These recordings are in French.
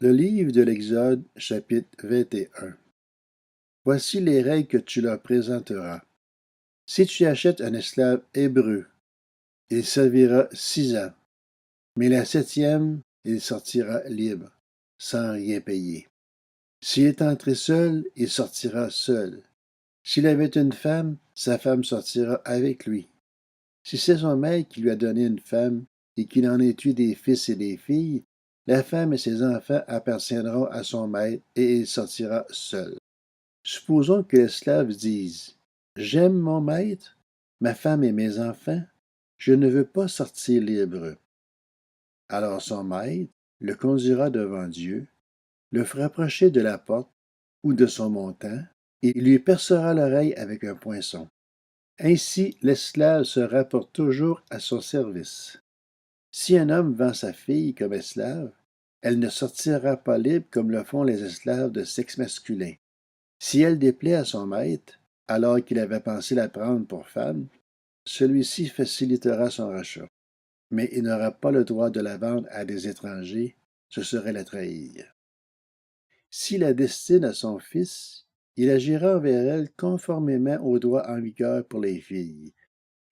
Le livre de l'Exode, chapitre 21. Voici les règles que tu leur présenteras. Si tu achètes un esclave hébreu, il servira 6 ans, mais la 7e, il sortira libre, sans rien payer. S'il est entré seul, il sortira seul. S'il avait une femme, sa femme sortira avec lui. Si c'est son maître qui lui a donné une femme et qu'il en ait eu des fils et des filles, la femme et ses enfants appartiendront à son maître et il sortira seul. Supposons que l'esclave dise: J'aime mon maître, ma femme et mes enfants, je ne veux pas sortir libre. Alors son maître le conduira devant Dieu, le fera approcher de la porte ou de son montant, et lui percera l'oreille avec un poinçon. Ainsi, l'esclave se rapporte toujours à son service. Si un homme vend sa fille comme esclave, elle ne sortira pas libre comme le font les esclaves de sexe masculin. Si elle déplaît à son maître, alors qu'il avait pensé la prendre pour femme, celui-ci facilitera son rachat. Mais il n'aura pas le droit de la vendre à des étrangers, ce serait la trahir. S'il la destine à son fils, il agira envers elle conformément aux droits en vigueur pour les filles.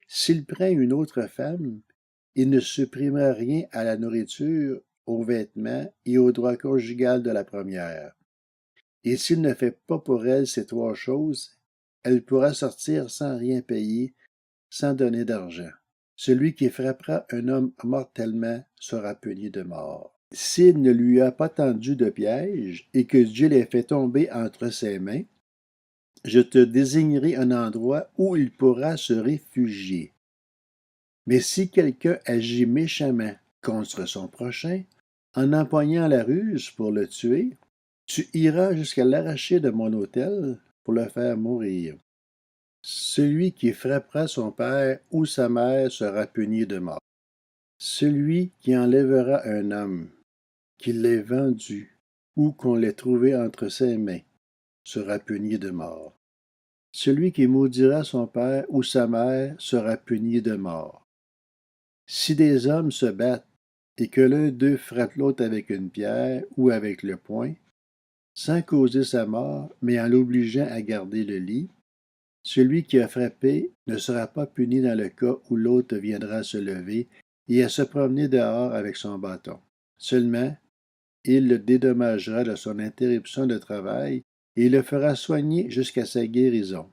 S'il prend une autre femme, il ne supprimera rien à la nourriture, aux vêtements et aux droits conjugal de la première. Et s'il ne fait pas pour elle ces 3 choses, elle pourra sortir sans rien payer, sans donner d'argent. Celui qui frappera un homme mortellement sera puni de mort. S'il ne lui a pas tendu de piège et que Dieu l'ait fait tomber entre ses mains, je te désignerai un endroit où il pourra se réfugier. Mais si quelqu'un agit méchamment contre son prochain, en empoignant la ruse pour le tuer, tu iras jusqu'à l'arracher de mon autel pour le faire mourir. Celui qui frappera son père ou sa mère sera puni de mort. Celui qui enlèvera un homme, qu'il l'ait vendu ou qu'on l'ait trouvé entre ses mains, sera puni de mort. Celui qui maudira son père ou sa mère sera puni de mort. Si des hommes se battent et que l'un d'eux frappe l'autre avec une pierre ou avec le poing, sans causer sa mort, mais en l'obligeant à garder le lit, celui qui a frappé ne sera pas puni dans le cas où l'autre viendra se lever et à se promener dehors avec son bâton. Seulement, il le dédommagera de son interruption de travail et le fera soigner jusqu'à sa guérison.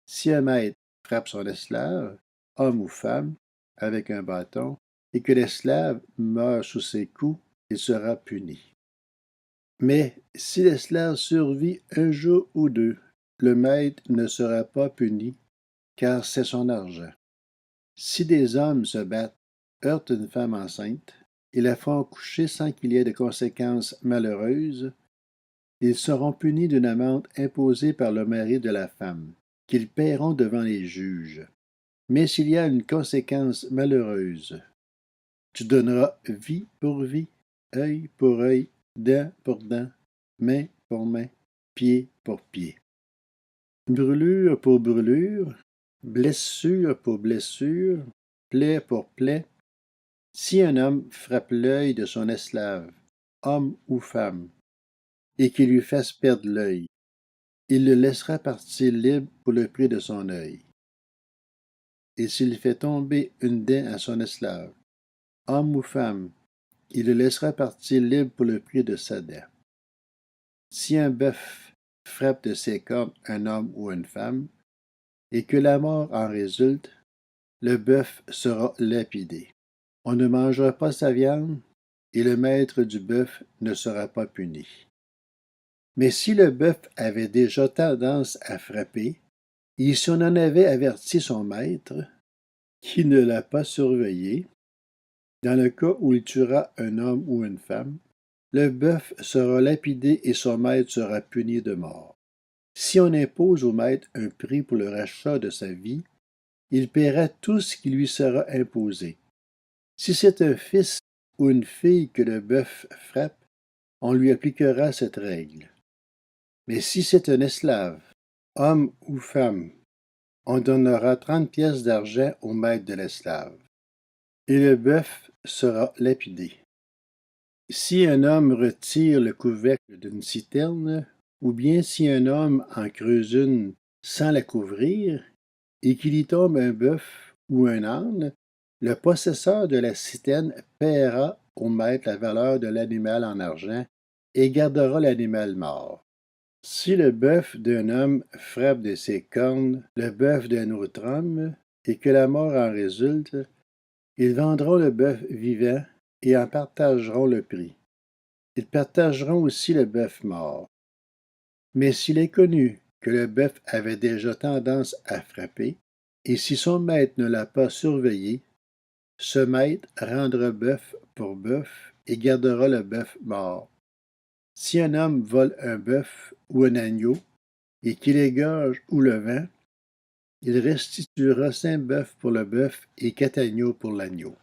Si un maître frappe son esclave, homme ou femme, avec un bâton, et que l'esclave meurt sous ses coups, il sera puni. Mais si l'esclave survit un jour ou deux, le maître ne sera pas puni, car c'est son argent. Si des hommes se battent, heurtent une femme enceinte, et la font coucher sans qu'il y ait de conséquences malheureuses, ils seront punis d'une amende imposée par le mari de la femme, qu'ils paieront devant les juges. Mais s'il y a une conséquence malheureuse, tu donneras vie pour vie, œil pour œil, dent pour dent, main pour main, pied pour pied. Brûlure pour brûlure, blessure pour blessure, plaie pour plaie. Si un homme frappe l'œil de son esclave, homme ou femme, et qu'il lui fasse perdre l'œil, il le laissera partir libre pour le prix de son œil. Et s'il fait tomber une dent à son esclave, homme ou femme, il le laissera partir libre pour le prix de sa dent. Si un bœuf frappe de ses cornes un homme ou une femme, et que la mort en résulte, le bœuf sera lapidé. On ne mangera pas sa viande, et le maître du bœuf ne sera pas puni. Mais si le bœuf avait déjà tendance à frapper, et si on en avait averti son maître, qui ne l'a pas surveillé, dans le cas où il tuera un homme ou une femme, le bœuf sera lapidé et son maître sera puni de mort. Si on impose au maître un prix pour le rachat de sa vie, il paiera tout ce qui lui sera imposé. Si c'est un fils ou une fille que le bœuf frappe, on lui appliquera cette règle. Mais si c'est un esclave, homme ou femme, on donnera 30 pièces d'argent au maître de l'esclave, et le bœuf sera lapidé. Si un homme retire le couvercle d'une citerne, ou bien si un homme en creuse une sans la couvrir, et qu'il y tombe un bœuf ou un âne, le possesseur de la citerne paiera au maître la valeur de l'animal en argent et gardera l'animal mort. Si le bœuf d'un homme frappe de ses cornes le bœuf d'un autre homme, et que la mort en résulte, ils vendront le bœuf vivant et en partageront le prix. Ils partageront aussi le bœuf mort. Mais s'il est connu que le bœuf avait déjà tendance à frapper, et si son maître ne l'a pas surveillé, ce maître rendra bœuf pour bœuf et gardera le bœuf mort. Si un homme vole un bœuf ou un agneau, et qu'il égorge ou le vend, il restituera 5 bœufs pour le bœuf et 4 agneaux pour l'agneau.